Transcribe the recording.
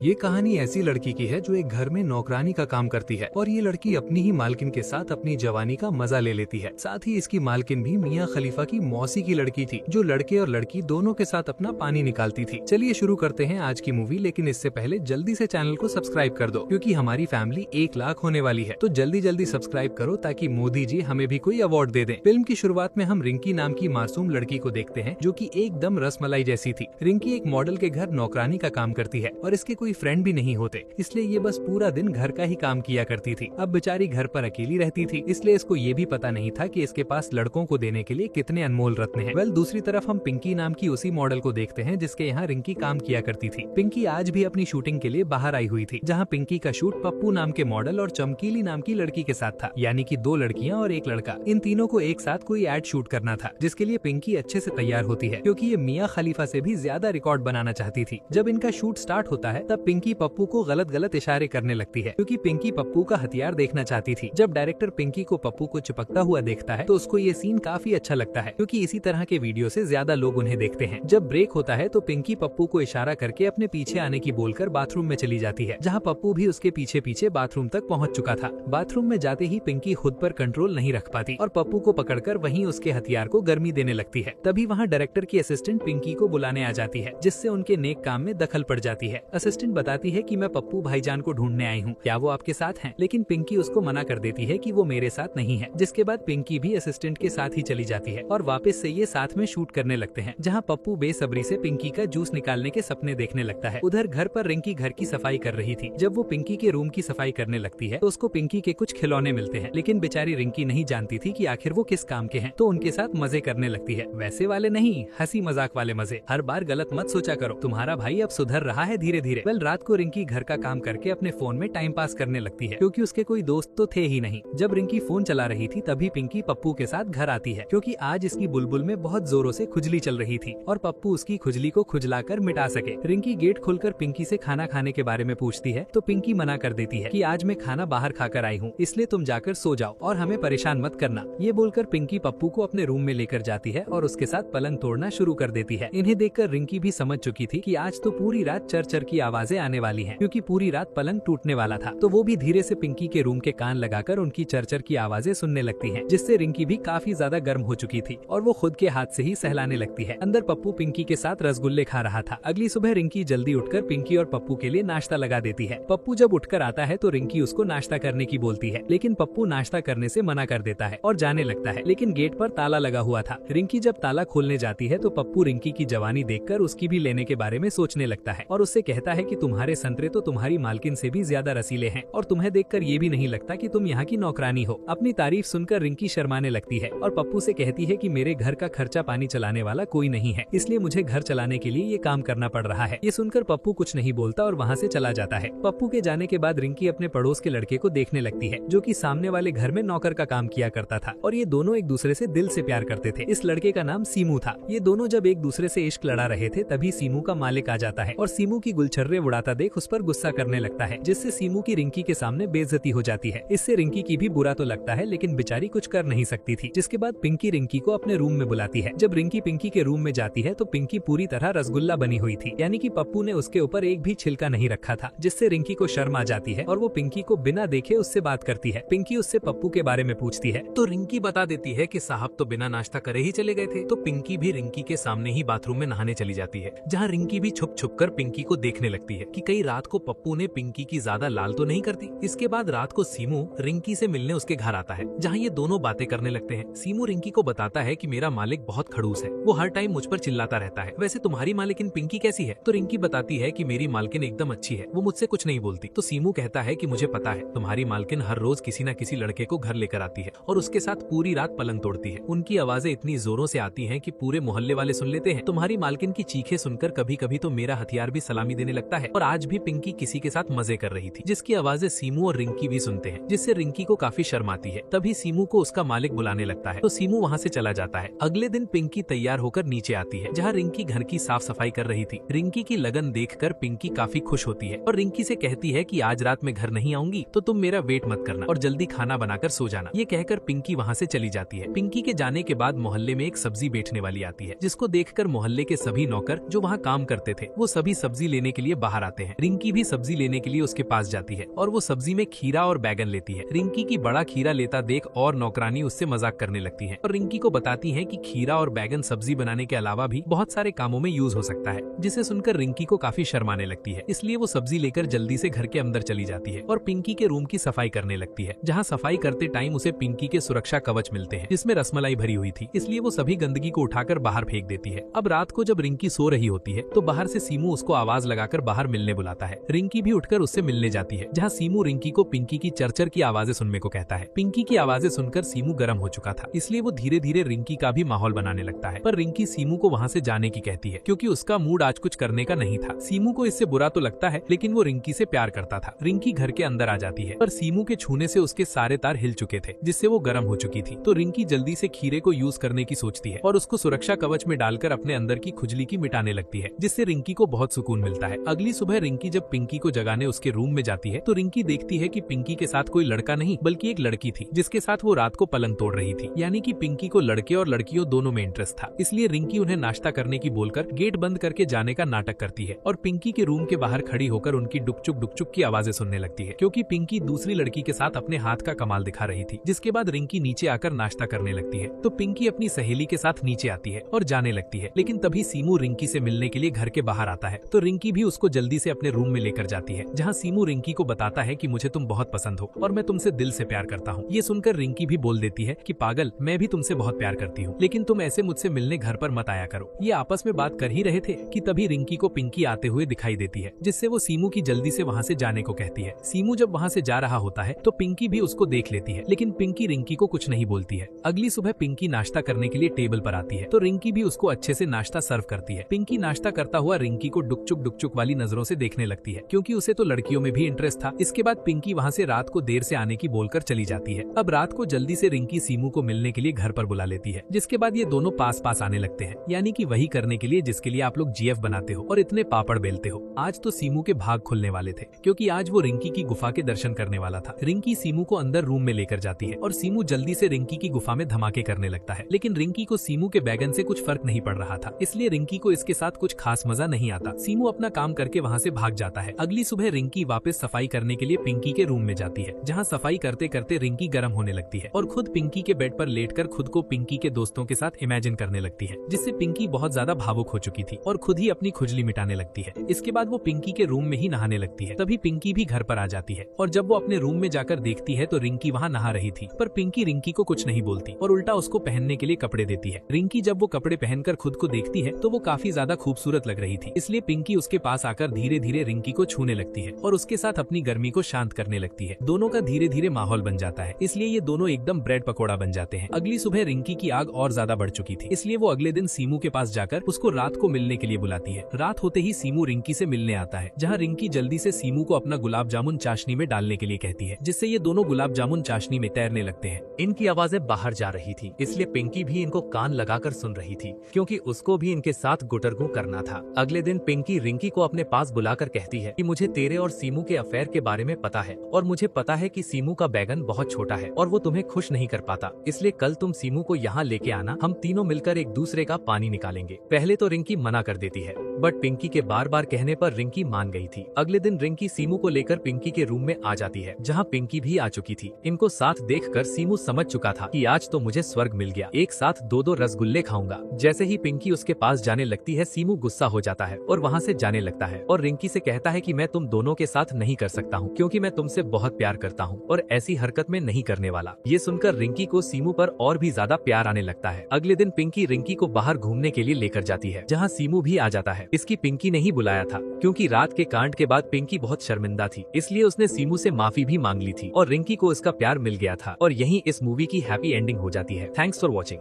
ये कहानी ऐसी लड़की की है जो एक घर में नौकरानी का काम करती है और ये लड़की अपनी ही मालकिन के साथ अपनी जवानी का मजा ले लेती है। साथ ही इसकी मालकिन भी मियां खलीफा की मौसी की लड़की थी जो लड़के और लड़की दोनों के साथ अपना पानी निकालती थी। चलिए शुरू करते हैं आज की मूवी, लेकिन इससे पहले जल्दी से चैनल को सब्सक्राइब कर दो क्योंकि हमारी फैमिली 1 लाख होने वाली है। तो जल्दी जल्दी सब्सक्राइब करो ताकि मोदी जी हमें भी कोई अवार्ड दे दें। फिल्म की शुरुआत में हम रिंकी नाम की मासूम लड़की को देखते हैं जो की एकदम रसमलाई जैसी थी। रिंकी एक मॉडल के घर नौकरानी का काम करती है और इसके कोई फ्रेंड भी नहीं होते, इसलिए ये बस पूरा दिन घर का ही काम किया करती थी। अब बेचारी घर पर अकेली रहती थी, इसलिए इसको ये भी पता नहीं था कि इसके पास लड़कों को देने के लिए कितने अनमोल रत्न हैं। दूसरी तरफ हम पिंकी नाम की उसी मॉडल को देखते हैं जिसके यहाँ रिंकी काम किया करती थी। पिंकी आज भी अपनी शूटिंग के लिए बाहर आई हुई थी, जहाँ पिंकी का शूट पप्पू नाम के मॉडल और चमकीली नाम की लड़की के साथ था, यानी कि 2 लड़कियाँ और 1 लड़का। इन तीनों को एक साथ कोई एड शूट करना था, जिसके लिए पिंकी अच्छे से तैयार होती है क्योंकि ये मियां खलीफा से भी ज्यादा रिकॉर्ड बनाना चाहती थी। जब इनका शूट स्टार्ट होता है तब पिंकी पप्पू को गलत गलत इशारे करने लगती है क्योंकि पिंकी पप्पू का हथियार देखना चाहती थी। जब डायरेक्टर पिंकी को पप्पू को चिपकता हुआ देखता है तो उसको ये सीन काफी अच्छा लगता है क्योंकि इसी तरह के वीडियो से ज्यादा लोग उन्हें देखते हैं। जब ब्रेक होता है तो पिंकी पप्पू को इशारा करके अपने पीछे आने की बोलकर बाथरूम में चली जाती है, जहाँ पप्पू भी उसके पीछे पीछे बाथरूम तक पहुँच चुका था। बाथरूम में जाते ही पिंकी खुद पर कंट्रोल नहीं रख पाती और पप्पू को पकड़कर वहीं उसके हथियार को गर्मी देने लगती है। तभी वहाँ डायरेक्टर की असिस्टेंट पिंकी को बुलाने आ जाती है, जिससे उनके नेक काम में दखल पड़ जाती है। असिस्टेंट बताती है कि मैं पप्पू भाईजान को ढूंढने आई हूँ, क्या वो आपके साथ हैं? लेकिन पिंकी उसको मना कर देती है कि वो मेरे साथ नहीं है। जिसके बाद पिंकी भी असिस्टेंट के साथ ही चली जाती है और वापस से ये साथ में शूट करने लगते हैं, जहाँ पप्पू बेसब्री से पिंकी का जूस निकालने के सपने देखने लगता है। उधर घर पर रिंकी घर की सफाई कर रही थी। जब वो पिंकी के रूम की सफाई करने लगती है तो उसको पिंकी के कुछ खिलौने मिलते हैं, लेकिन बेचारी रिंकी नहीं जानती थी कि आखिर वो किस काम के हैं, तो उनके साथ मजे करने लगती है। वैसे वाले नहीं, हंसी मजाक वाले मजे। हर बार गलत मत सोचा करो, तुम्हारा भाई अब सुधर रहा है धीरे धीरे। रात को रिंकी घर का काम करके अपने फोन में टाइम पास करने लगती है क्योंकि उसके कोई दोस्त तो थे ही नहीं। जब रिंकी फोन चला रही थी तभी पिंकी पप्पू के साथ घर आती है क्योंकि आज इसकी बुलबुल में बहुत जोरों से खुजली चल रही थी और पप्पू उसकी खुजली को खुजलाकर मिटा सके। रिंकी गेट खोलकर पिंकी से खाना खाने के बारे में पूछती है तो पिंकी मना कर देती है कि आज मैं खाना बाहर खाकर आई हूँ, इसलिए तुम जाकर सो जाओ और हमें परेशान मत करना। ये बोलकर पिंकी पप्पू को अपने रूम में लेकर जाती है और उसके साथ पलंग तोड़ना शुरू कर देती है। इन्हें देखकर रिंकी भी समझ चुकी थी कि आज तो पूरी रात चर चर की आवाजें आने वाली हैं क्योंकि पूरी रात पलंग टूटने वाला था। तो वो भी धीरे से पिंकी के रूम के कान लगाकर उनकी चरचर की आवाजें सुनने लगती हैं, जिससे रिंकी भी काफी ज्यादा गर्म हो चुकी थी और वो खुद के हाथ से ही सहलाने लगती है। अंदर पप्पू पिंकी के साथ रसगुल्ले खा रहा था। अगली सुबह रिंकी जल्दी उठकर पिंकी और पप्पू के लिए नाश्ता लगा देती है। पप्पू जब उठकर आता है तो रिंकी उसको नाश्ता करने की बोलती है, लेकिन पप्पू नाश्ता करने से मना कर देता है और जाने लगता है, लेकिन गेट पर ताला लगा हुआ था। रिंकी जब ताला खोलने जाती है तो पप्पू रिंकी की जवानी देखकर उसकी भी लेने के बारे में सोचने लगता है और उससे कहता है कि तुम्हारे संतरे तो तुम्हारी मालकिन से भी ज्यादा रसीले हैं और तुम्हें देखकर ये भी नहीं लगता कि तुम यहाँ की नौकरानी हो। अपनी तारीफ सुनकर रिंकी शर्माने लगती है और पप्पू से कहती है कि मेरे घर का खर्चा पानी चलाने वाला कोई नहीं है, इसलिए मुझे घर चलाने के लिए ये काम करना पड़ रहा है। ये सुनकर पप्पू कुछ नहीं बोलता और वहाँ से चला जाता है। पप्पू के जाने के बाद रिंकी अपने पड़ोस के लड़के को देखने लगती है जो कि सामने वाले घर में नौकर का काम किया करता था और ये दोनों एक दूसरे से दिल से प्यार करते थे। इस लड़के का नाम सीमू था। ये दोनों जब एक दूसरे से इश्क लड़ा रहे थे तभी सीमू का मालिक आ जाता है और सीमू की गुलछर्रे उड़ाता देख उस पर गुस्सा करने लगता है, जिससे सीमू की रिंकी के सामने बेइज्जती हो जाती है। इससे रिंकी की भी बुरा तो लगता है, लेकिन बेचारी कुछ कर नहीं सकती थी। जिसके बाद पिंकी रिंकी को अपने रूम में बुलाती है। जब रिंकी पिंकी के रूम में जाती है तो पिंकी पूरी तरह रसगुल्ला बनी हुई थी, यानी कि पप्पू ने उसके ऊपर एक भी छिलका नहीं रखा था, जिससे रिंकी को शर्म आ जाती है और वो पिंकी को बिना देखे उससे बात करती है। पिंकी उससे पप्पू के बारे में पूछती है तो रिंकी बता देती है कि साहब तो बिना नाश्ता करे ही चले गए थे। तो पिंकी भी रिंकी के सामने ही बाथरूम में नहाने चली जाती है, जहाँ रिंकी भी छुप छुप कर पिंकी को देखने लगती है कि कहीं रात को पप्पू ने पिंकी की ज्यादा लाल तो नहीं करती। इसके बाद रात को सीमू रिंकी से मिलने उसके घर आता है, जहाँ ये दोनों बातें करने लगते हैं। सीमू रिंकी को बताता है कि मेरा मालिक बहुत खड़ूस है, वो हर टाइम मुझ पर चिल्लाता रहता है। वैसे तुम्हारी मालिकिन पिंकी कैसी है? तो रिंकी बताती है कि मेरी मालकिन एकदम अच्छी है, वो मुझसे कुछ नहीं बोलती। तो सीमू कहता है कि मुझे पता है, तुम्हारी मालकिन हर रोज किसी न किसी लड़के को घर लेकर आती है और उसके साथ पूरी रात पलंग तोड़ती है। उनकी आवाजें इतनी जोरों से आती हैं कि पूरे मोहल्ले वाले सुन लेते हैं। तुम्हारी मालकिन की चीखें सुनकर कभी कभी तो मेरा हथियार भी सलामी देने लगता है और आज भी पिंकी किसी के साथ मजे कर रही थी, जिसकी आवाजें सीमू और रिंकी भी सुनते हैं, जिससे रिंकी को काफी शर्म आती है। तभी सीमू को उसका मालिक बुलाने लगता है तो सीमू वहाँ से चला जाता है। अगले दिन पिंकी तैयार होकर नीचे आती है, जहाँ रिंकी घर की साफ सफाई कर रही थी। रिंकी की लगन देखकर पिंकी काफी खुश होती है और रिंकी से कहती है कि आज रात में घर नहीं आऊंगी तो तुम मेरा वेट मत करना और जल्दी खाना बनाकर सो जाना। ये कहकर पिंकी वहाँ से चली जाती है। पिंकी के जाने के बाद मोहल्ले में एक सब्जी बेचने वाली आती है, जिसको देखकर मोहल्ले के सभी नौकर जो वहाँ काम करते थे वो सभी सब्जी लेने के लिए बाहर आते हैं। रिंकी भी सब्जी लेने के लिए उसके पास जाती है और वो सब्जी में खीरा और बैगन लेती है। रिंकी की बड़ा खीरा लेता देख और नौकरानी उससे मजाक करने लगती है और रिंकी को बताती है कि खीरा और बैगन सब्जी बनाने के अलावा भी बहुत सारे कामों में यूज हो सकता है, जिसे सुनकर रिंकी को काफी शर्माने लगती है। इसलिए वो सब्जी लेकर जल्दी से घर के अंदर चली जाती है और पिंकी के रूम की सफाई करने लगती है, जहाँ सफाई करते टाइम उसे पिंकी के सुरक्षा कवच मिलते हैं जिसमें रसमलाई भरी हुई थी, इसलिए वो सभी गंदगी को उठाकर बाहर फेंक देती है। अब रात को जब रिंकी सो रही होती है तो बाहर से सीमू उसको आवाज लगाकर बाहर मिलने बुलाता है। रिंकी भी उठकर उससे मिलने जाती है, जहाँ सीमू रिंकी को पिंकी की चरचर की आवाजें सुनने को कहता है। पिंकी की आवाजें सुनकर सीमू गर्म हो चुका था, इसलिए वो धीरे धीरे रिंकी का भी माहौल बनाने लगता है। पर रिंकी सीमू को वहाँ से जाने की कहती है क्योंकि उसका मूड आज कुछ करने का नहीं था। सीमू को इससे बुरा तो लगता है, लेकिन वो रिंकी से प्यार करता था। रिंकी घर के अंदर आ जाती है, पर सीमू के छूने से उसके सारे तार हिल चुके थे, जिससे वो गर्म हो चुकी थी। तो रिंकी जल्दी से खीरे को यूज करने की सोचती है और उसको सुरक्षा कवच में डालकर अपने अंदर की खुजली की मिटाने लगती है, जिससे रिंकी को बहुत सुकून मिलता है। अगली सुबह रिंकी जब पिंकी को जगाने उसके रूम में जाती है तो रिंकी देखती है कि पिंकी के साथ कोई लड़का नहीं बल्कि एक लड़की थी, जिसके साथ वो रात को पलंग तोड़ रही थी। यानी कि पिंकी को लड़के और लड़कियों दोनों में इंटरेस्ट था, इसलिए रिंकी उन्हें नाश्ता करने की बोलकर गेट बंद करके जाने का नाटक करती है और पिंकी के रूम के बाहर खड़ी होकर उनकी डुकचुक की आवाजें सुनने लगती है, क्योंकि पिंकी दूसरी लड़की के साथ अपने हाथ का कमाल दिखा रही थी। जिसके बाद रिंकी नीचे आकर नाश्ता करने लगती है तो पिंकी अपनी सहेली के साथ नीचे आती है और जाने लगती है, लेकिन तभी सीमू रिंकी से मिलने के लिए घर के बाहर आता है तो रिंकी भी उसको जल्दी से अपने रूम में लेकर जाती है, जहाँ सीमू रिंकी को बताता है कि मुझे तुम बहुत पसंद हो और मैं तुमसे दिल से प्यार करता हूँ। ये सुनकर रिंकी भी बोल देती है कि पागल, मैं भी तुमसे बहुत प्यार करती हूँ, लेकिन तुम ऐसे मुझसे मिलने घर पर मत आया करो। ये आपस में बात कर ही रहे थे कि तभी रिंकी को पिंकी आते हुए दिखाई देती है, जिससे वो सीमू की जल्दी से वहाँ से जाने को कहती है। सीमू जब वहाँ से जा रहा होता है तो पिंकी भी उसको देख लेती है, लेकिन पिंकी रिंकी को कुछ नहीं बोलती है। अगली सुबह पिंकी नाश्ता करने के लिए टेबल पर आती है तो रिंकी भी उसको अच्छे से नाश्ता सर्व करती है। पिंकी नाश्ता करता हुआ रिंकी को डुकचुक वाली नजरों से देखने लगती है, क्योंकि उसे तो लड़कियों में भी इंटरेस्ट था। इसके बाद पिंकी वहाँ से रात को देर से आने की बोलकर चली जाती है। अब रात को जल्दी से रिंकी सीमू को मिलने के लिए घर पर बुला लेती है, जिसके बाद ये दोनों पास पास आने लगते हैं, यानी कि वही करने के लिए जिसके लिए आप लोग जीएफ बनाते हो और इतने पापड़ बेलते हो। आज तो सीमू के भाग खुलने वाले थे, क्योंकि आज वो रिंकी की गुफा के दर्शन करने वाला था। रिंकी सीमू को अंदर रूम में लेकर जाती है और सीमू जल्दी से रिंकी की गुफा में धमाके करने लगता है, लेकिन रिंकी को सीमू के बैगन से कुछ फर्क नहीं पड़ रहा था, इसलिए रिंकी को इसके साथ कुछ खास मजा नहीं आता। सीमू अपना काम करके वहाँ से भाग जाता है। अगली सुबह रिंकी वापस सफाई करने के लिए पिंकी के रूम में जाती है, जहाँ सफाई करते करते रिंकी गर्म होने लगती है और खुद पिंकी के बेड पर लेटकर खुद को पिंकी के दोस्तों के साथ इमेजिन करने लगती है, जिससे पिंकी बहुत ज्यादा भावुक हो चुकी थी और खुद ही अपनी खुजली मिटाने लगती है। इसके बाद वो पिंकी के रूम में ही नहाने लगती है। तभी पिंकी भी घर पर आ जाती है और जब वो अपने रूम में जाकर देखती है तो रिंकी वहाँ नहा रही थी, पर पिंकी रिंकी को कुछ नहीं बोलती और उल्टा उसको पहनने के लिए कपड़े देती है। रिंकी जब वो कपड़े पहनकर खुद को देखती है तो वो काफी ज्यादा खूबसूरत लग रही थी, इसलिए पिंकी उसके पास आकर धीरे धीरे रिंकी को छूने लगती है और उसके साथ अपनी गर्मी को शांत करने लगती है। दोनों का धीरे धीरे माहौल बन जाता है, इसलिए ये दोनों एकदम ब्रेड पकौड़ा बन जाते हैं। अगली सुबह रिंकी की आग और ज्यादा बढ़ चुकी थी, इसलिए वो अगले दिन सीमू के पास जाकर उसको रात को मिलने के लिए बुलाती है। रात होते ही सीमू रिंकी से मिलने आता है, जहाँ रिंकी जल्दी से सीमू को अपना गुलाब जामुन चाशनी में डालने के लिए कहती है, जिससे ये दोनों गुलाब जामुन चाशनी में तैरने लगते हैं। इनकी आवाजें बाहर जा रही थी, इसलिए पिंकी भी इनको कान लगाकर सुन रही थी, क्योंकि उसको भी इनके साथ गुटरगू करना था। अगले दिन पिंकी रिंकी को अपने पास बुलाकर कहती है कि मुझे तेरे और सीमू के अफेयर के बारे में पता है और मुझे पता है कि सीमू का बैगन बहुत छोटा है और वो तुम्हें खुश नहीं कर पाता, इसलिए कल तुम सीमू को यहाँ लेके आना, हम तीनों मिलकर एक दूसरे का पानी निकालेंगे। पहले तो रिंकी मना कर देती है, बट पिंकी के बार बार कहने पर रिंकी मान गई थी। अगले दिन रिंकी सीमू को लेकर पिंकी के रूम में आ जाती है, जहाँ पिंकी भी आ चुकी थी। इनको साथ देखकर सीमू समझ चुका था कि आज तो मुझे स्वर्ग मिल गया, एक साथ दो दो रसगुल्ले खाऊंगा। जैसे ही पिंकी उसके पास जाने लगती है, सीमू गुस्सा हो जाता है और वहाँ से जाने लगता है और रिंकी से कहता है कि मैं तुम दोनों के साथ नहीं कर सकता हूँ, क्योंकि मैं तुमसे बहुत प्यार करता हूँ और ऐसी हरकत में नहीं करने वाला। ये सुनकर रिंकी को सीमू पर और भी ज्यादा प्यार आने लगता है। अगले दिन पिंकी रिंकी को बाहर घूमने के लिए लेकर जाती है, जहाँ सीमू भी आ जाता है। इसकी पिंकी ने ही बुलाया था, क्योंकि रात के कांड के बाद पिंकी बहुत शर्मिंदा थी, इसलिए उसने सीमू से माफी भी मांग ली थी और रिंकी को उसका प्यार मिल गया था और यहीं इस मूवी की हैप्पी एंडिंग हो जाती है। Thanks for watching.